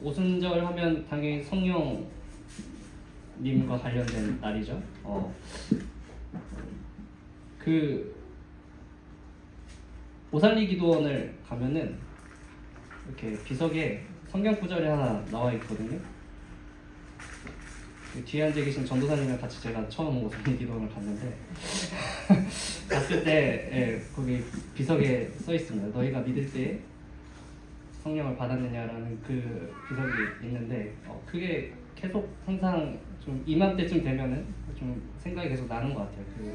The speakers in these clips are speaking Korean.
오순절 하면 당연히 성령님과 관련된 날이죠. 그 오살리 기도원을 가면은 이렇게 비석에 성경 구절이 하나 나와 있거든요. 뒤에 앉아 계신 전도사님이랑 같이 제가 처음 오살리 기도원을 갔는데 갔을 때 거기 비석에 써 있습니다. 너희가 믿을 때 성령을 받았느냐라는 그 비석이 있는데 그게 계속 항상 좀 이맘때쯤 되면은 좀 생각이 계속 나는 것 같아요. 그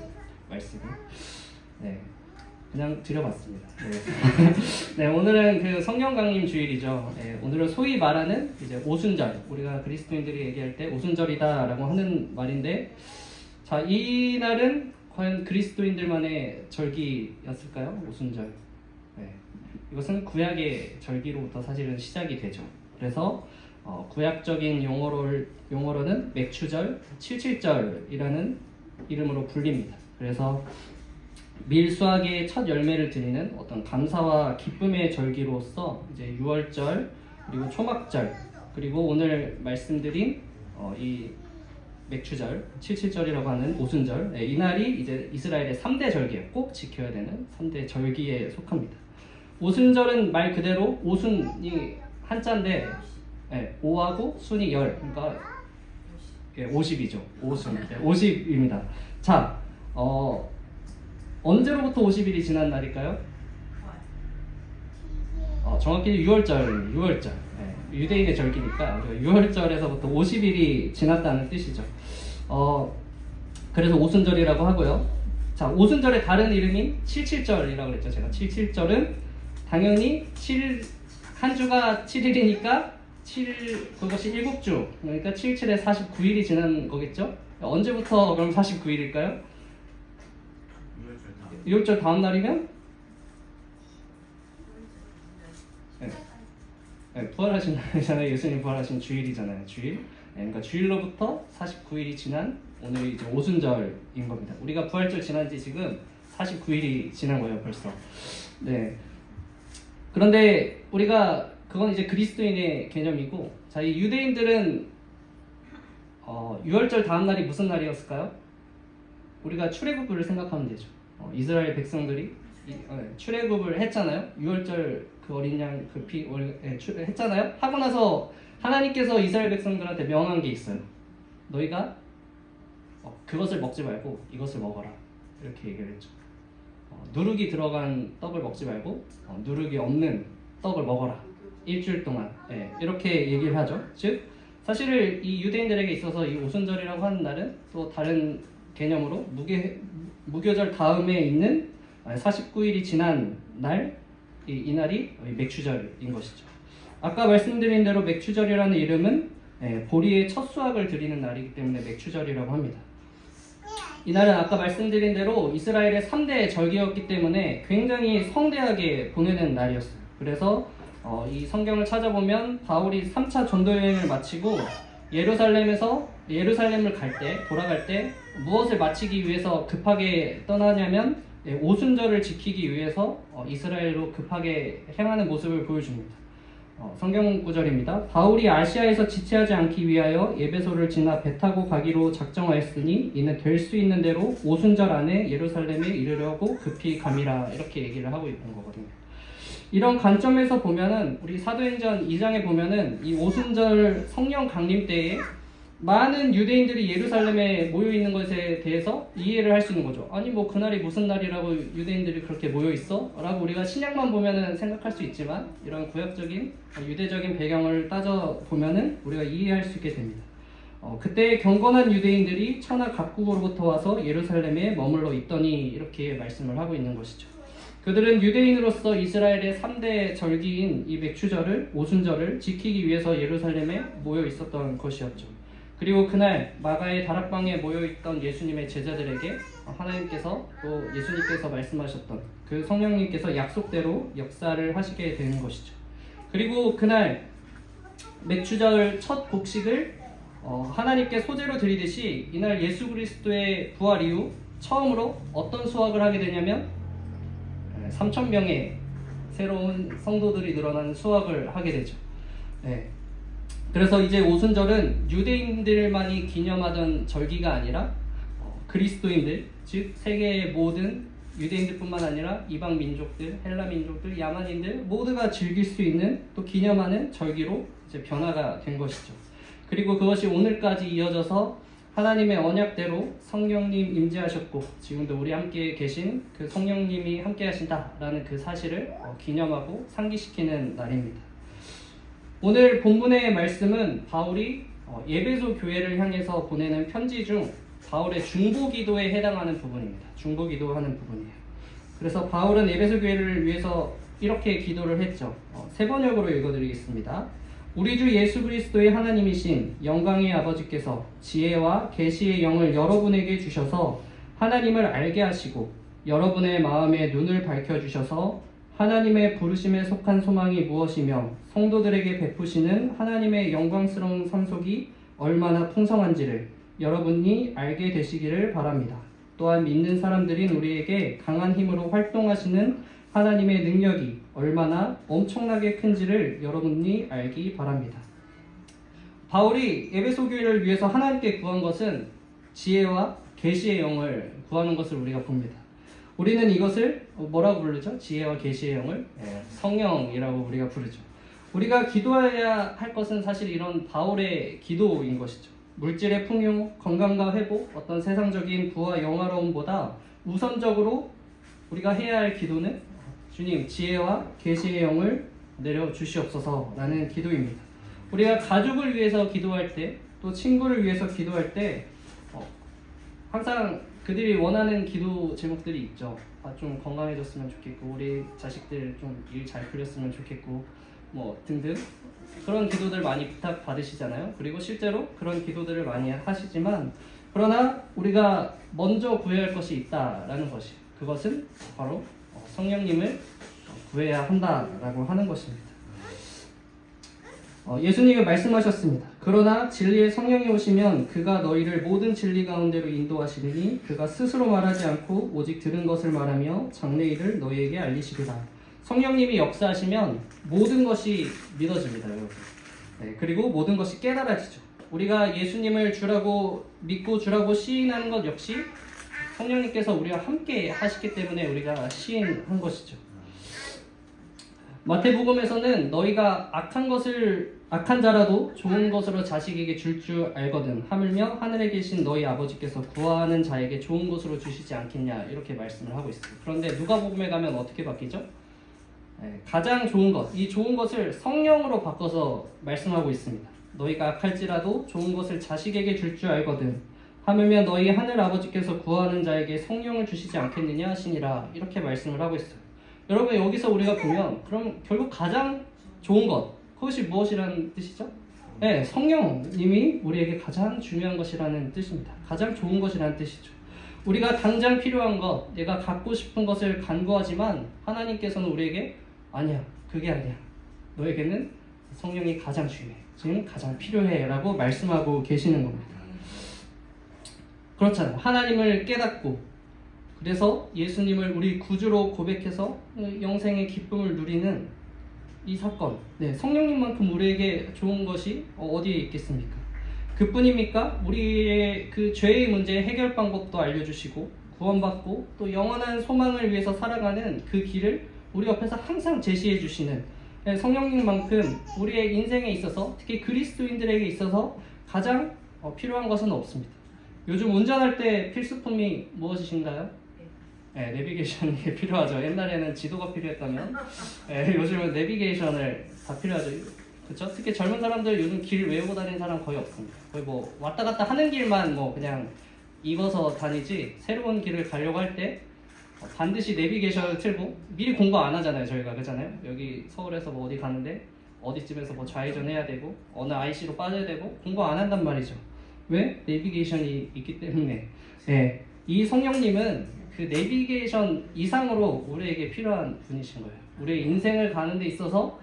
말씀이. 네, 그냥 드려봤습니다. 네. 네, 오늘은 그 성령 강림 주일이죠. 네, 오늘은 소위 말하는 이제 오순절, 우리가 그리스도인들이 얘기할 때 오순절이다라고 하는 말인데, 자, 이 날은 과연 그리스도인들만의 절기였을까요? 오순절. 네. 이것은 구약의 절기로부터 사실은 시작이 되죠. 그래서 구약적인 용어로는 맥추절, 칠칠절이라는 이름으로 불립니다. 그래서 밀수학의 첫 열매를 드리는 어떤 감사와 기쁨의 절기로서 이제 유월절, 그리고 초막절, 그리고 오늘 말씀드린 이 맥추절, 칠칠절이라고 하는 오순절, 이 날이 이제 이스라엘의 3대 절기에 꼭 지켜야 되는 3대 절기에 속합니다. 오순절은 말 그대로 오순이 한자인데 오하고 순이 열, 그러니까 50이죠. 오순, 50입니다. 자, 언제로부터 50일이 지난 날일까요? 정확히 6월절, 6월절. 유대인의 절기니까 6월절에서부터 50일이 지났다는 뜻이죠. 그래서 오순절이라고 하고요. 자, 오순절의 다른 이름인 칠칠절이라고 그랬죠. 제가 칠칠절은 당연히 한 주가 7일이니까 그것이 7주, 그러니까 77에 49일이 지난 거겠죠? 언제부터 그럼 49일일까요? 6월절 다음 날이면? 부활하신 날이잖아요. 예수님 부활하신 주일이잖아요. 주일. 그러니까 주일로부터 49일이 지난 오늘이 이제 오순절인 겁니다. 우리가 부활절 지난 지 지금 49일이 지난 거예요, 벌써. 네. 그런데 우리가 그건 이제 그리스도인의 개념이고, 자, 이 유대인들은 6월절 다음 날이 무슨 날이었을까요? 우리가 출애굽을 생각하면 되죠. 이스라엘 백성들이 출애굽을 했잖아요. 6월절 그 어린 양 그 피 했잖아요. 하고 나서 하나님께서 이스라엘 백성들한테 명한 게 있어요. 너희가 그것을 먹지 말고 이것을 먹어라, 이렇게 얘기를 했죠. 누룩이 들어간 떡을 먹지 말고 누룩이 없는 떡을 먹어라, 일주일 동안. 이렇게 얘기를 하죠. 즉 사실 이 유대인들에게 있어서 이 오순절이라고 하는 날은 또 다른 개념으로 무교절 다음에 있는 49일이 지난 날, 이 날이 맥추절인 것이죠. 아까 말씀드린 대로 맥추절이라는 이름은 보리의 첫 수확을 드리는 날이기 때문에 맥추절이라고 합니다. 이 날은 아까 말씀드린 대로 이스라엘의 3대 절기였기 때문에 굉장히 성대하게 보내는 날이었어요. 그래서 이 성경을 찾아보면 바울이 3차 전도 여행을 마치고 예루살렘을 돌아갈 때 무엇을 마치기 위해서 급하게 떠나냐면 오순절을 지키기 위해서 이스라엘로 급하게 향하는 모습을 보여줍니다. 성경 구절입니다. 바울이 아시아에서 지체하지 않기 위하여 에베소를 지나 배 타고 가기로 작정하였으니 이는 될 수 있는 대로 오순절 안에 예루살렘에 이르려고 급히 감이라, 이렇게 얘기를 하고 있는 거거든요. 이런 관점에서 보면은 우리 사도행전 2장에 보면은 이 오순절 성령 강림 때에 많은 유대인들이 예루살렘에 모여 있는 것에 대해서 이해를 할 수 있는 거죠. 아니 뭐 그날이 무슨 날이라고 유대인들이 그렇게 모여 있어? 라고 우리가 신약만 보면은 생각할 수 있지만, 이런 구약적인 유대적인 배경을 따져 보면은 우리가 이해할 수 있게 됩니다. 그때 경건한 유대인들이 천하 각국으로부터 와서 예루살렘에 머물러 있더니, 이렇게 말씀을 하고 있는 것이죠. 그들은 유대인으로서 이스라엘의 3대 절기인 이 맥추절을, 오순절을 지키기 위해서 예루살렘에 모여 있었던 것이었죠. 그리고 그날 마가의 다락방에 모여있던 예수님의 제자들에게 하나님께서 또 예수님께서 말씀하셨던 그 성령님께서 약속대로 역사를 하시게 되는 것이죠. 그리고 그날 맥추절 첫 곡식을 하나님께 소제로 드리듯이 이날 예수 그리스도의 부활 이후 처음으로 어떤 수확을 하게 되냐면 3,000명의 새로운 성도들이 늘어나는 수확을 하게 되죠. 그래서 이제 오순절은 유대인들만이 기념하던 절기가 아니라 그리스도인들, 즉 세계의 모든 유대인들뿐만 아니라 이방 민족들, 헬라 민족들, 야만인들 모두가 즐길 수 있는 또 기념하는 절기로 이제 변화가 된 것이죠. 그리고 그것이 오늘까지 이어져서 하나님의 언약대로 성령님 임재하셨고 지금도 우리 함께 계신 그 성령님이 함께 하신다라는 그 사실을 기념하고 상기시키는 날입니다. 오늘 본문의 말씀은 바울이 에베소 교회를 향해서 보내는 편지 중 바울의 중보기도에 해당하는 부분입니다. 중보기도하는 부분이에요. 그래서 바울은 에베소 교회를 위해서 이렇게 기도를 했죠. 세 번역으로 읽어드리겠습니다. 우리 주 예수 그리스도의 하나님이신 영광의 아버지께서 지혜와 계시의 영을 여러분에게 주셔서 하나님을 알게 하시고 여러분의 마음의 눈을 밝혀주셔서 하나님의 부르심에 속한 소망이 무엇이며 성도들에게 베푸시는 하나님의 영광스러운 상속이 얼마나 풍성한지를 여러분이 알게 되시기를 바랍니다. 또한 믿는 사람들인 우리에게 강한 힘으로 활동하시는 하나님의 능력이 얼마나 엄청나게 큰지를 여러분이 알기 바랍니다. 바울이 에베소 교회를 위해서 하나님께 구한 것은 지혜와 계시의 영을 구하는 것을 우리가 봅니다. 우리는 이것을 뭐라고 부르죠? 지혜와 계시의 영을 성령이라고 우리가 부르죠. 우리가 기도해야 할 것은 사실 이런 바울의 기도인 것이죠. 물질의 풍요, 건강과 회복, 어떤 세상적인 부와 영화로움보다 우선적으로 우리가 해야 할 기도는 주님 지혜와 계시의 영을 내려주시옵소서라는 기도입니다. 우리가 가족을 위해서 기도할 때, 또 친구를 위해서 기도할 때 항상 그들이 원하는 기도 제목들이 있죠. 좀 건강해졌으면 좋겠고, 우리 자식들 좀 일 잘 풀렸으면 좋겠고, 뭐 등등 그런 기도들 많이 부탁 받으시잖아요. 그리고 실제로 그런 기도들을 많이 하시지만, 그러나 우리가 먼저 구해야 할 것이 있다라는 것이, 그것은 바로 성령님을 구해야 한다라고 하는 것입니다. 예수님이 말씀하셨습니다. 그러나 진리의 성령이 오시면 그가 너희를 모든 진리 가운데로 인도하시리니 그가 스스로 말하지 않고 오직 들은 것을 말하며 장래일을 너희에게 알리시리라. 성령님이 역사하시면 모든 것이 믿어집니다, 여러분. 네, 그리고 모든 것이 깨달아지죠. 우리가 예수님을 주라고 믿고 주라고 시인하는 것 역시 성령님께서 우리와 함께 하시기 때문에 우리가 시인한 것이죠. 마태복음에서는 너희가 악한 자라도 좋은 것으로 자식에게 줄 줄 알거든 하물며 하늘에 계신 너희 아버지께서 구하는 자에게 좋은 것으로 주시지 않겠냐, 이렇게 말씀을 하고 있어요. 그런데 누가복음에 가면 어떻게 바뀌죠? 가장 좋은 것, 이 좋은 것을 성령으로 바꿔서 말씀하고 있습니다. 너희가 악할지라도 좋은 것을 자식에게 줄 줄 알거든 하물며 너희 하늘 아버지께서 구하는 자에게 성령을 주시지 않겠느냐 하시니라, 이렇게 말씀을 하고 있어요. 여러분, 여기서 우리가 보면 그럼 결국 가장 좋은 것, 그것이 무엇이라는 뜻이죠? 네, 성령님이 우리에게 가장 중요한 것이라는 뜻입니다. 가장 좋은 것이라는 뜻이죠. 우리가 당장 필요한 것, 내가 갖고 싶은 것을 간구하지만 하나님께서는 우리에게 아니야, 그게 아니야, 너에게는 성령이 가장 중요해, 지금 가장 필요해 라고 말씀하고 계시는 겁니다. 그렇잖아요. 하나님을 깨닫고 그래서 예수님을 우리 구주로 고백해서 영생의 기쁨을 누리는 이 사건, 네, 성령님만큼 우리에게 좋은 것이 어디에 있겠습니까? 그뿐입니까? 우리의 그 죄의 문제 해결 방법도 알려주시고 구원받고 또 영원한 소망을 위해서 살아가는 그 길을 우리 옆에서 항상 제시해 주시는 성령님만큼 우리의 인생에 있어서, 특히 그리스도인들에게 있어서 가장 필요한 것은 없습니다. 요즘 운전할 때 필수품이 무엇이신가요? 네, 내비게이션이 필요하죠. 옛날에는 지도가 필요했다면 요즘은 내비게이션을 다 필요하죠. 그렇죠? 특히 젊은 사람들 요즘 길 외우고 다니는 사람 거의 없습니다. 거의 뭐 왔다 갔다 하는 길만 뭐 그냥 입어서 다니지, 새로운 길을 가려고 할 때 반드시 내비게이션을 틀고, 미리 공부 안 하잖아요, 저희가. 그렇잖아요. 여기 서울에서 뭐 어디 가는데 어디쯤에서 뭐 좌회전 해야 되고 어느 IC로 빠져야 되고 공부 안 한단 말이죠. 왜? 내비게이션이 있기 때문에. 네, 이 성령님은 그 내비게이션 이상으로 우리에게 필요한 분이신 거예요. 우리의 인생을 가는 데 있어서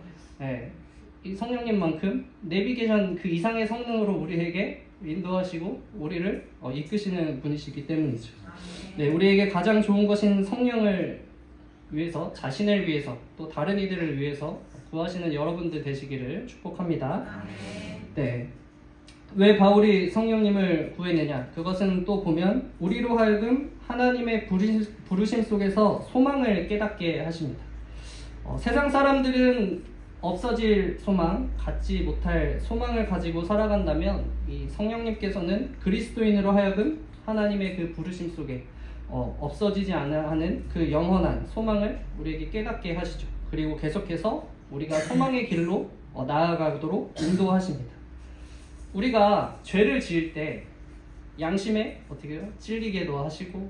이 성령님만큼 내비게이션 그 이상의 성능으로 우리에게 인도하시고 우리를 이끄시는 분이시기 때문이죠. 네, 우리에게 가장 좋은 것인 성령을 위해서, 자신을 위해서, 또 다른 이들을 위해서 구하시는 여러분들 되시기를 축복합니다. 네. 왜 바울이 성령님을 구했느냐? 그것은 또 보면 우리로 하여금 하나님의 부르심 속에서 소망을 깨닫게 하십니다. 세상 사람들은 없어질 소망, 갖지 못할 소망을 가지고 살아간다면 이 성령님께서는 그리스도인으로 하여금 하나님의 그 부르심 속에 없어지지 않아 하는 그 영원한 소망을 우리에게 깨닫게 하시죠. 그리고 계속해서 우리가 소망의 길로 나아가도록 인도하십니다. 우리가 죄를 지을 때 양심에 어떻게 해요? 찔리게도 하시고,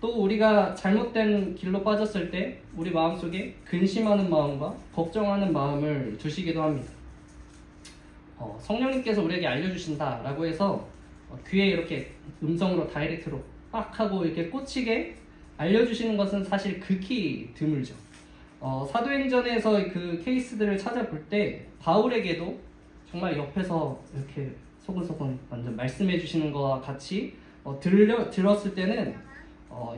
또 우리가 잘못된 길로 빠졌을 때 우리 마음속에 근심하는 마음과 걱정하는 마음을 두시기도 합니다. 성령님께서 우리에게 알려주신다라고 해서 귀에 이렇게 음성으로 다이렉트로 빡 하고 이렇게 꽂히게 알려주시는 것은 사실 극히 드물죠. 사도행전에서 그 케이스들을 찾아볼 때 바울에게도 정말 옆에서 이렇게 소근소근 완전 말씀해 주시는 것과 같이 들었을 때는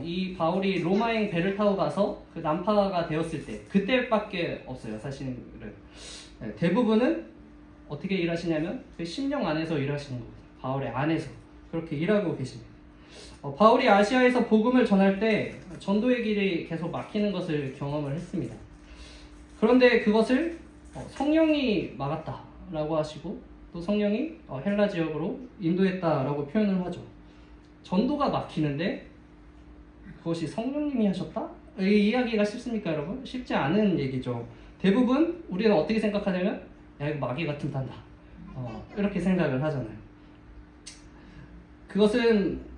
이 바울이 로마행 배를 타고 가서 그 난파가 되었을 때 그때밖에 없어요. 사실은 대부분은 어떻게 일하시냐면 그 심령 안에서 일하시는 겁니다. 바울의 안에서 그렇게 일하고 계십니다. 바울이 아시아에서 복음을 전할 때 전도의 길이 계속 막히는 것을 경험을 했습니다. 그런데 그것을 성령이 막았다라고 하시고, 또 성령이 헬라 지역으로 인도했다라고 표현을 하죠. 전도가 막히는데 그것이 성령님이 하셨다? 이 이야기가 쉽습니까, 여러분? 쉽지 않은 얘기죠. 대부분 우리는 어떻게 생각하냐면, 야, 이거 마귀 같은 단다, 이렇게 생각을 하잖아요. 그것은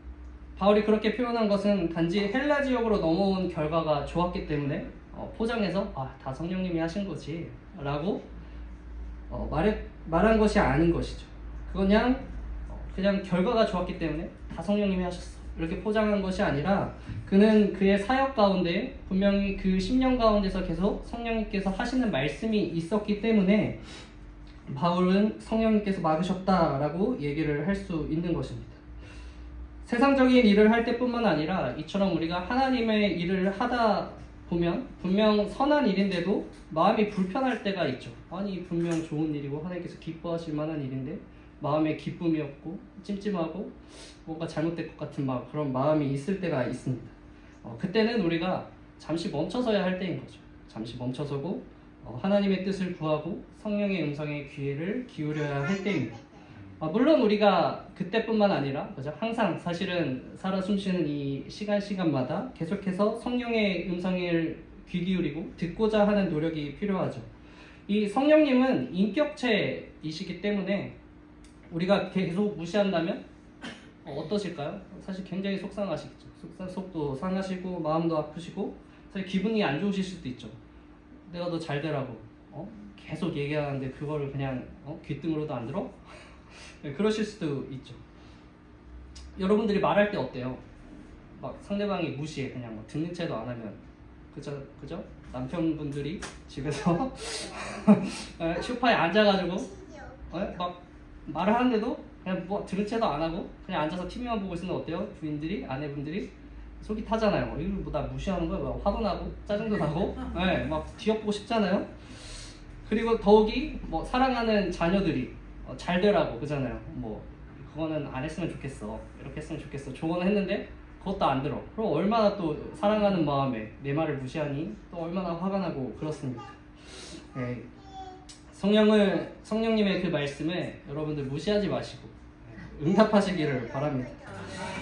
바울이 그렇게 표현한 것은 단지 헬라 지역으로 넘어온 결과가 좋았기 때문에 포장해서 다 성령님이 하신 거지 라고 말한 것이 아닌 것이죠. 그냥 결과가 좋았기 때문에 다 성령님이 하셨어 이렇게 포장한 것이 아니라, 그는 그의 사역 가운데 분명히 그 10년 가운데서 계속 성령님께서 하시는 말씀이 있었기 때문에 바울은 성령님께서 막으셨다라고 얘기를 할 수 있는 것입니다. 세상적인 일을 할 때뿐만 아니라 이처럼 우리가 하나님의 일을 하다 보면 분명 선한 일인데도 마음이 불편할 때가 있죠. 아니, 분명 좋은 일이고 하나님께서 기뻐하실 만한 일인데 마음에 기쁨이 없고 찜찜하고 뭔가 잘못될 것 같은 그런 마음이 있을 때가 있습니다. 그때는 우리가 잠시 멈춰서야 할 때인 거죠. 잠시 멈춰서고 하나님의 뜻을 구하고 성령의 음성에 귀를 기울여야 할 때입니다. 물론 우리가 그때뿐만 아니라 항상 사실은 살아 숨쉬는 이 시간마다 계속해서 성령의 음성을 귀 기울이고 듣고자 하는 노력이 필요하죠. 이 성령님은 인격체이시기 때문에 우리가 계속 무시한다면 어떠실까요? 사실 굉장히 속상하시겠죠. 속도 상하시고 마음도 아프시고 사실 기분이 안 좋으실 수도 있죠. 내가 너 잘 되라고 계속 얘기하는데 그거를 그냥 귀등으로도 안 들어? 네, 그러실 수도 있죠. 여러분들이 말할 때 어때요? 막 상대방이 무시해, 그냥 듣는 채도 안 하면. 그죠? 남편분들이 집에서 소파에 앉아가지고 막 말을 하는데도 그냥 들은 채도 안 하고 그냥 앉아서 TV만 보고 있으면 어때요? 부인들이, 아내분들이 속이 타잖아요. 이거 나 무시하는 거야? 화도 나고 짜증도 나고 네, 막 뒤엎고 싶잖아요. 그리고 더욱이 사랑하는 자녀들이 잘 되라고 그러잖아요. 그거는 안 했으면 좋겠어, 이렇게 했으면 좋겠어 조언을 했는데 그것도 안 들어. 그럼 얼마나 또 사랑하는 마음에 내 말을 무시하니 또 얼마나 화가 나고 그렇습니까? 네. 성령님의 그 말씀에 여러분들 무시하지 마시고 응답하시기를 바랍니다.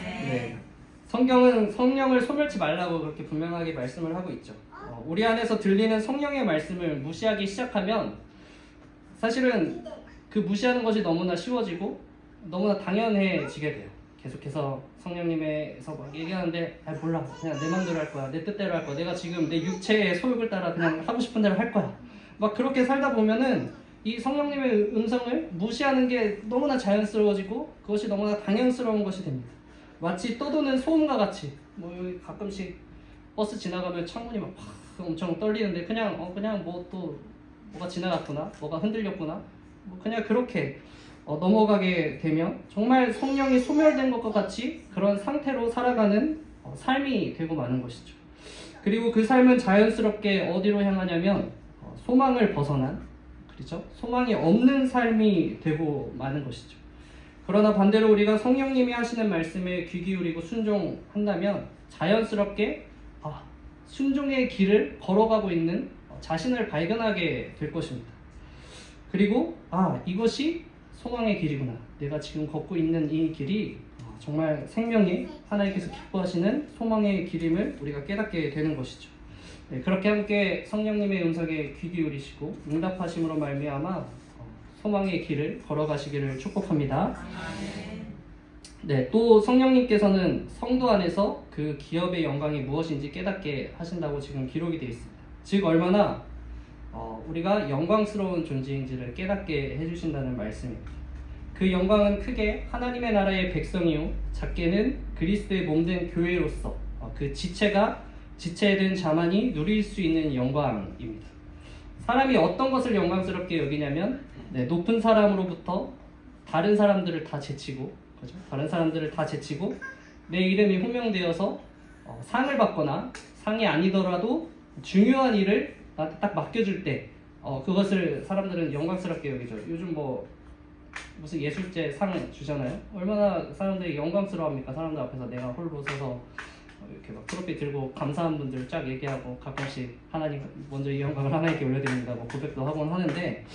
네. 성경은 성령을 소멸치 말라고 그렇게 분명하게 말씀을 하고 있죠. 우리 안에서 들리는 성령의 말씀을 무시하기 시작하면 사실은 그 무시하는 것이 너무나 쉬워지고 너무나 당연해지게 돼요. 계속해서 성령님에서 막 얘기하는데 몰라, 그냥 내 맘대로 할 거야, 내 뜻대로 할 거야, 내가 지금 내 육체의 소욕을 따라 그냥 하고 싶은 대로 할 거야, 막 그렇게 살다 보면은 이 성령님의 음성을 무시하는 게 너무나 자연스러워지고 그것이 너무나 당연스러운 것이 됩니다. 마치 떠도는 소음과 같이 가끔씩 버스 지나가면 창문이 막 엄청 떨리는데 그냥 뭐가 지나갔구나, 뭐가 흔들렸구나, 그냥 그렇게 넘어가게 되면 정말 성령이 소멸된 것과 같이 그런 상태로 살아가는 삶이 되고 마는 것이죠. 그리고 그 삶은 자연스럽게 어디로 향하냐면 소망을 벗어난, 그렇죠? 소망이 없는 삶이 되고 마는 것이죠. 그러나 반대로 우리가 성령님이 하시는 말씀에 귀 기울이고 순종한다면 자연스럽게 순종의 길을 걸어가고 있는 자신을 발견하게 될 것입니다. 그리고 이것이 소망의 길이구나. 내가 지금 걷고 있는 이 길이 정말 생명의 하나님께서 기뻐하시는 소망의 길임을 우리가 깨닫게 되는 것이죠. 네, 그렇게 함께 성령님의 음성에 귀 기울이시고 응답하심으로 말미암아 소망의 길을 걸어가시기를 축복합니다. 네, 또 성령님께서는 성도 안에서 그 기업의 영광이 무엇인지 깨닫게 하신다고 지금 기록이 되어 있습니다. 즉 얼마나 우리가 영광스러운 존재인지를 깨닫게 해주신다는 말씀입니다. 그 영광은 크게 하나님의 나라의 백성이요 작게는 그리스도의 몸된 교회로서 그 지체에 든 자만이 누릴 수 있는 영광입니다. 사람이 어떤 것을 영광스럽게 여기냐면 높은 사람으로부터 다른 사람들을 다 제치고, 그렇죠? 다른 사람들을 다 제치고 내 이름이 호명되어서 상을 받거나 상이 아니더라도 중요한 일을 나한테 딱 맡겨줄 때 그것을 사람들은 영광스럽게 여기죠. 요즘 무슨 예술제 상 주잖아요. 얼마나 사람들이 영광스러워합니까? 사람들 앞에서 내가 홀로 서서 이렇게 막 트로피 들고 감사한 분들 쫙 얘기하고 가끔씩 하나님 먼저 이 영광을 하나님께 올려드립니다고 고백도 하곤 하는데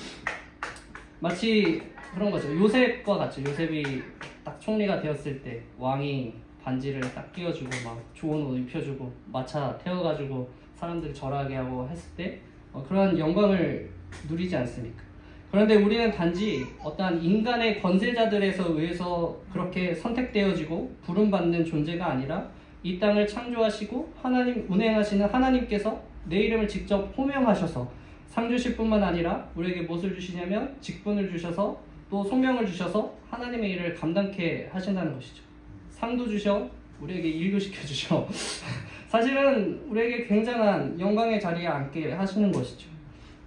마치 그런 거죠. 요셉과 같죠. 요셉이 딱 총리가 되었을 때 왕이 반지를 딱 끼워주고 막 좋은 옷 입혀주고 마차 태워가지고 사람들이 절하게 하고 했을 때 그러한 영광을 누리지 않습니까? 그런데 우리는 단지 어떠한 인간의 권세자들에서 의해서 그렇게 선택되어지고 부름받는 존재가 아니라 이 땅을 창조하시고 하나님 운행하시는 하나님께서 내 이름을 직접 호명하셔서 상 주실 뿐만 아니라 우리에게 무엇을 주시냐면 직분을 주셔서 또 소명을 주셔서 하나님의 일을 감당케 하신다는 것이죠. 상도 주셔 우리에게 일도 시켜주셔 사실은 우리에게 굉장한 영광의 자리에 앉게 하시는 것이죠.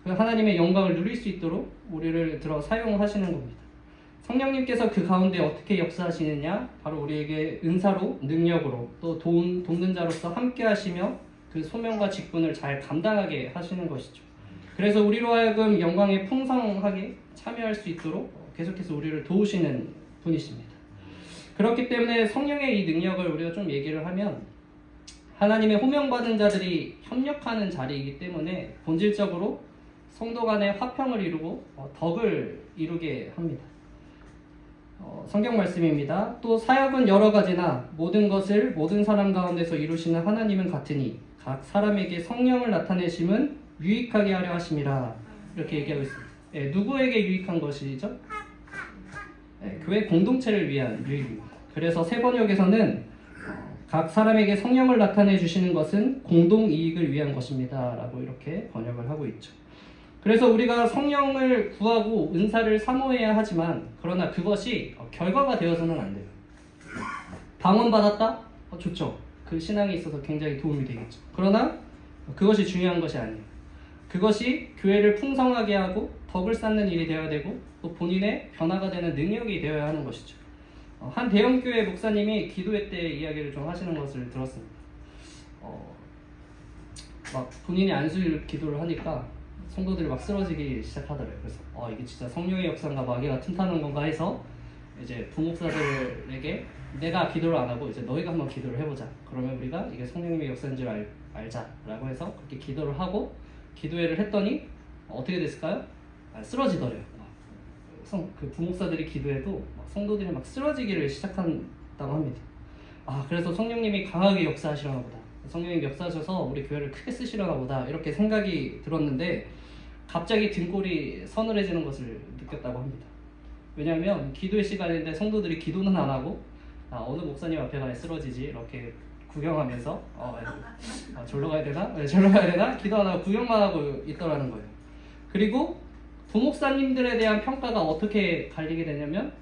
하나님의 영광을 누릴 수 있도록 우리를 들어 사용하시는 겁니다. 성령님께서 그 가운데 어떻게 역사하시느냐? 바로 우리에게 은사로, 능력으로, 또 돕는 자로서 함께 하시며 그 소명과 직분을 잘 감당하게 하시는 것이죠. 그래서 우리로 하여금 영광에 풍성하게 참여할 수 있도록 계속해서 우리를 도우시는 분이십니다. 그렇기 때문에 성령의 이 능력을 우리가 좀 얘기를 하면 하나님의 호명받은 자들이 협력하는 자리이기 때문에 본질적으로 성도 간의 화평을 이루고 덕을 이루게 합니다. 성경 말씀입니다. 또 사역은 여러 가지나 모든 것을 모든 사람 가운데서 이루시는 하나님은 같으니 각 사람에게 성령을 나타내심은 유익하게 하려 하심이라 이렇게 얘기하고 있습니다. 누구에게 유익한 것이죠? 교회 공동체를 위한 유익입니다. 그래서 세 번역에서는 각 사람에게 성령을 나타내 주시는 것은 공동 이익을 위한 것입니다 라고 이렇게 번역을 하고 있죠. 그래서 우리가 성령을 구하고 은사를 사모해야 하지만 그러나 그것이 결과가 되어서는 안 돼요. 방언받았다? 좋죠. 그 신앙에 있어서 굉장히 도움이 되겠죠. 그러나 그것이 중요한 것이 아니에요. 그것이 교회를 풍성하게 하고 덕을 쌓는 일이 되어야 되고 또 본인의 변화가 되는 능력이 되어야 하는 것이죠. 한 대형교회 목사님이 기도회 때 이야기를 좀 하시는 것을 들었습니다. 막 본인이 안수일 기도를 하니까 성도들이 막 쓰러지기 시작하더래요. 그래서 이게 진짜 성령의 역사인가 마귀가 틈타는 건가 해서 이제 부목사들에게 내가 기도를 안 하고 이제 너희가 한번 기도를 해보자. 그러면 우리가 이게 성령님의 역사인 줄 알자라고 해서 그렇게 기도를 하고 기도회를 했더니 어떻게 됐을까요? 쓰러지더래요. 그 부목사들이 기도해도 성도들이 막 쓰러지기를 시작한다고 합니다. 그래서 성령님이 강하게 역사하시려나 보다. 성령님이 역사하셔서 우리 교회를 크게 쓰시려나 보다 이렇게 생각이 들었는데 갑자기 등골이 서늘해지는 것을 느꼈다고 합니다. 왜냐하면 기도의 시간인데 성도들이 기도는 안 하고 어느 목사님 앞에 가야 쓰러지지 이렇게 구경하면서 절로 가야 되나? 절로 가야 되나? 기도 안 하고 구경만 하고 있더라는 거예요. 그리고 부목사님들에 대한 평가가 어떻게 갈리게 되냐면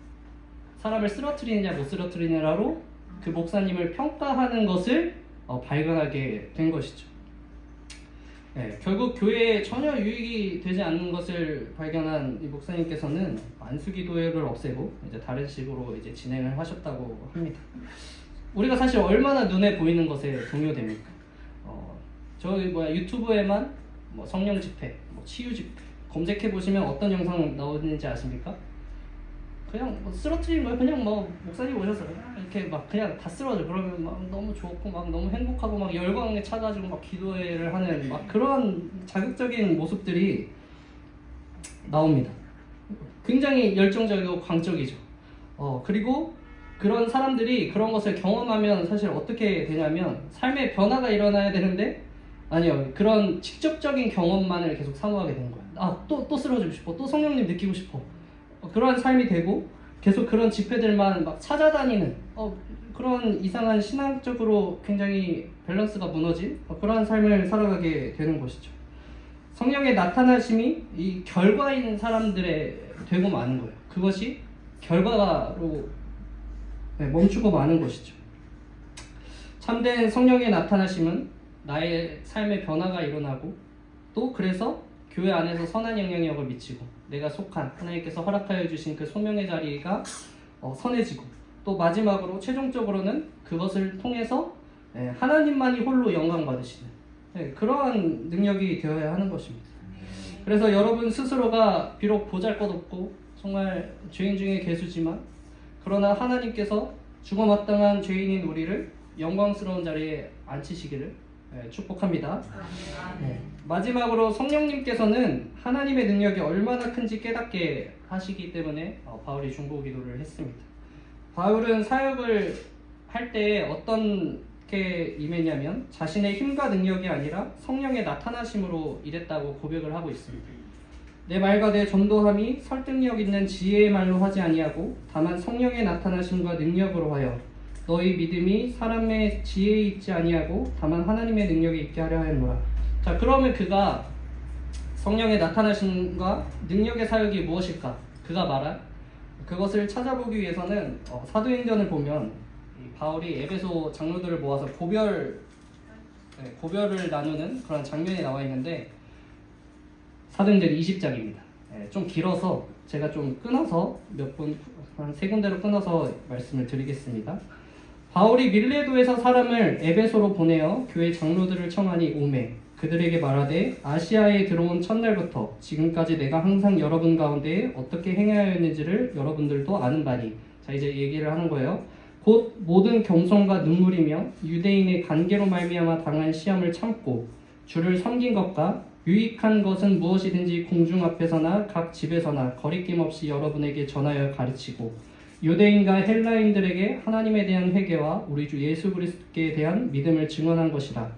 사람을 쓰러뜨리느냐 못 쓰러뜨리느냐로 그 목사님을 평가하는 것을 발견하게 된 것이죠. 결국 교회에 전혀 유익이 되지 않는 것을 발견한 이 목사님께서는 안수기도회를 없애고 이제 다른 식으로 이제 진행을 하셨다고 합니다. 우리가 사실 얼마나 눈에 보이는 것에 동요됩니까? 저희 유튜브에만 성령 집회, 치유 집회, 검색해 보시면 어떤 영상 나오는지 아십니까? 그냥 뭐 쓰러뜨린 거예요. 그냥 뭐 목사님 오셔서 이렇게 막 그냥 다 쓰러져. 그러면 막 너무 좋고 막 너무 행복하고 막 열광에 차가지고 막 기도회를 하는 막 그런 자극적인 모습들이 나옵니다. 굉장히 열정적이고 광적이죠. 그리고 그런 사람들이 그런 것을 경험하면 사실 어떻게 되냐면 삶의 변화가 일어나야 되는데 아니요, 그런 직접적인 경험만을 계속 사모하게 되는 거예요. 또 쓰러지고 싶어, 또 성령님 느끼고 싶어. 그러한 삶이 되고 계속 그런 집회들만 막 찾아다니는 그런 이상한 신앙적으로 굉장히 밸런스가 무너진 그러한 삶을 살아가게 되는 것이죠. 성령의 나타나심이 이 결과인 사람들의 되고 마는 거예요. 그것이 결과로 멈추고 마는 것이죠. 참된 성령의 나타나심은 나의 삶의 변화가 일어나고 또 그래서 교회 안에서 선한 영향력을 미치고 내가 속한 하나님께서 허락하여 주신 그 소명의 자리가 선해지고 또 마지막으로 최종적으로는 그것을 통해서 하나님만이 홀로 영광 받으시는 그러한 능력이 되어야 하는 것입니다. 그래서 여러분 스스로가 비록 보잘것없고 정말 죄인 중에 괴수지만 그러나 하나님께서 죽어마땅한 죄인인 우리를 영광스러운 자리에 앉히시기를 축복합니다. 마지막으로 성령님께서는 하나님의 능력이 얼마나 큰지 깨닫게 하시기 때문에 바울이 중보 기도를 했습니다. 바울은 사역을 할 때 어떤 게 임했냐면 자신의 힘과 능력이 아니라 성령의 나타나심으로 일했다고 고백을 하고 있습니다. 내 말과 내 전도함이 설득력 있는 지혜의 말로 하지 아니하고 다만 성령의 나타나심과 능력으로 하여 너희 믿음이 사람의 지혜에 있지 아니하고 다만 하나님의 능력에 있게 하려 하였노라. 자, 그러면 그가 성령의 나타나심과 능력의 사역이 무엇일까? 그가 말한 그것을 찾아보기 위해서는 사도행전을 보면 바울이 에베소 장로들을 모아서 고별을 나누는 그런 장면이 나와 있는데 사도행전 20장입니다. 좀 길어서 제가 좀 끊어서 한 세 군데로 끊어서 말씀을 드리겠습니다. 바울이 밀레도에서 사람을 에베소로 보내어 교회 장로들을 청하니 오매 그들에게 말하되 아시아에 들어온 첫날부터 지금까지 내가 항상 여러분 가운데 어떻게 행하였는지를 여러분들도 아는 바니. 자, 이제 얘기를 하는 거예요. 곧 모든 겸손과 눈물이며 유대인의 관계로 말미암아 당한 시험을 참고 주를 섬긴 것과 유익한 것은 무엇이든지 공중 앞에서나 각 집에서나 거리낌 없이 여러분에게 전하여 가르치고 유대인과 헬라인들에게 하나님에 대한 회개와 우리 주 예수 그리스도께 대한 믿음을 증언한 것이라.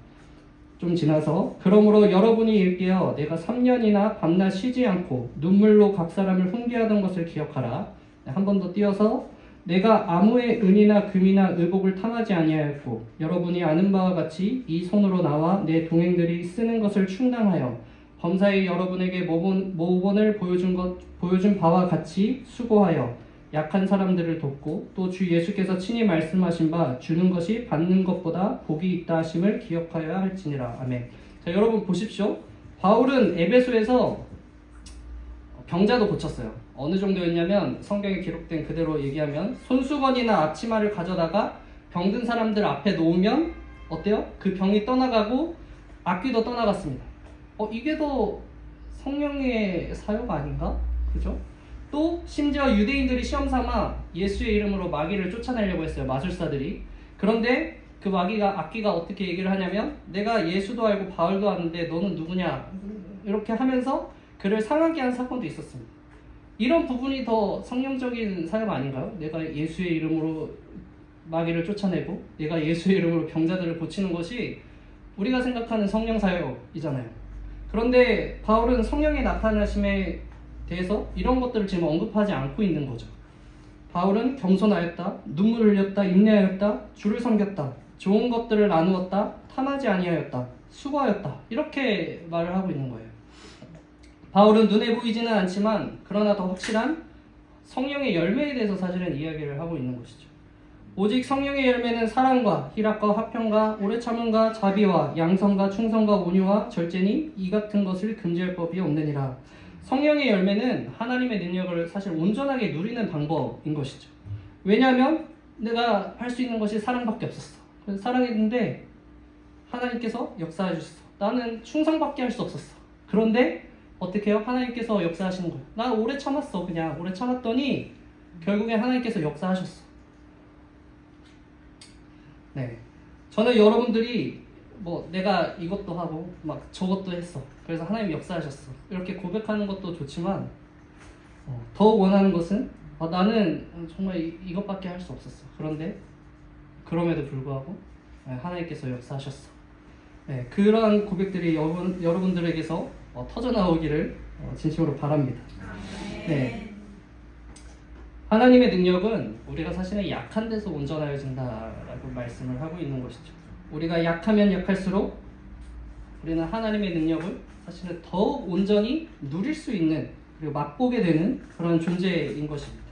좀 지나서 그러므로 여러분이 일깨어 내가 3년이나 밤낮 쉬지 않고 눈물로 각 사람을 훈계하던 것을 기억하라. 한 번 더 띄어서 내가 아무의 은이나 금이나 의복을 탐하지 아니하였고 여러분이 아는 바와 같이 이 손으로 나와 내 동행들이 쓰는 것을 충당하여 범사에 여러분에게 모본을 보여준 바와 같이 수고하여 약한 사람들을 돕고 또 주 예수께서 친히 말씀하신 바 주는 것이 받는 것보다 복이 있다 하심을 기억하여야 할지니라. 아멘. 자, 여러분 보십시오. 바울은 에베소에서 병자도 고쳤어요. 어느 정도였냐면 성경에 기록된 그대로 얘기하면 손수건이나 앞치마를 가져다가 병든 사람들 앞에 놓으면 어때요? 그 병이 떠나가고 악귀도 떠나갔습니다. 이게 더 성령의 사역 아닌가? 그죠? 또 심지어 유대인들이 시험삼아 예수의 이름으로 마귀를 쫓아내려고 했어요. 마술사들이. 그런데 그 악귀가 어떻게 얘기를 하냐면 내가 예수도 알고 바울도 아는데 너는 누구냐? 이렇게 하면서 그를 상하게 한 사건도 있었습니다. 이런 부분이 더 성령적인 사역 아닌가요? 내가 예수의 이름으로 마귀를 쫓아내고 내가 예수의 이름으로 병자들을 고치는 것이 우리가 생각하는 성령 사역이잖아요. 그런데 바울은 성령의 나타나심에 대해서 이런 것들을 지금 언급하지 않고 있는 거죠. 바울은 겸손하였다, 눈물을 흘렸다, 인내하였다, 주를 섬겼다, 좋은 것들을 나누었다, 탐하지 아니하였다, 수고하였다, 이렇게 말을 하고 있는 거예요. 바울은 눈에 보이지는 않지만 그러나 더 확실한 성령의 열매에 대해서 사실은 이야기를 하고 있는 것이죠. 오직 성령의 열매는 사랑과 희락과 화평과 오래 참음과 자비와 양성과 충성과 온유와 절제니 이 같은 것을 금지할 법이 없느니라. 성령의 열매는 하나님의 능력을 사실 온전하게 누리는 방법인 것이죠. 왜냐하면 내가 할 수 있는 것이 사랑밖에 없었어. 그래서 사랑했는데 하나님께서 역사해 주셨어. 나는 충성밖에 할 수 없었어. 그런데 어떻게 해요? 하나님께서 역사하시는 거예요. 난 오래 참았어. 그냥 오래 참았더니 결국에 하나님께서 역사하셨어. 네, 저는 여러분들이 뭐 내가 이것도 하고 막 저것도 했어. 그래서 하나님 역사하셨어. 이렇게 고백하는 것도 좋지만 더욱 원하는 것은 나는 정말 이것밖에 할 수 없었어. 그런데 그럼에도 불구하고 하나님께서 역사하셨어. 네, 그러한 고백들이 여러분들에게서 터져 나오기를 진심으로 바랍니다. 네, 하나님의 능력은 우리가 사실은 약한 데서 온전하여진다라고 말씀을 하고 있는 것이죠. 우리가 약하면 약할수록 우리는 하나님의 능력을 사실은 더욱 온전히 누릴 수 있는 그리고 맛보게 되는 그런 존재인 것입니다.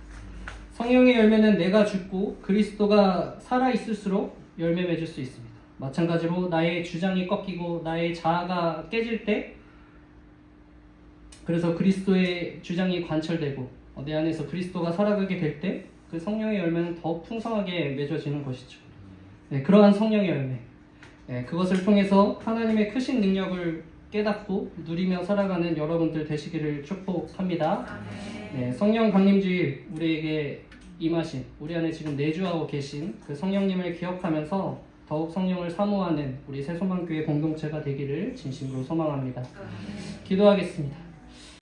성령의 열매는 내가 죽고 그리스도가 살아있을수록 열매 맺을 수 있습니다. 마찬가지로 나의 주장이 꺾이고 나의 자아가 깨질 때, 그래서 그리스도의 주장이 관철되고 내 안에서 그리스도가 살아가게 될 때 그 성령의 열매는 더 풍성하게 맺어지는 것이죠. 네, 그러한 성령의 열매, 네, 그것을 통해서 하나님의 크신 능력을 깨닫고 누리며 살아가는 여러분들 되시기를 축복합니다. 네, 성령 강림주일 우리에게 임하신, 우리 안에 지금 내주하고 계신 그 성령님을 기억하면서 더욱 성령을 사모하는 우리 새소망교회 공동체가 되기를 진심으로 소망합니다. 기도하겠습니다.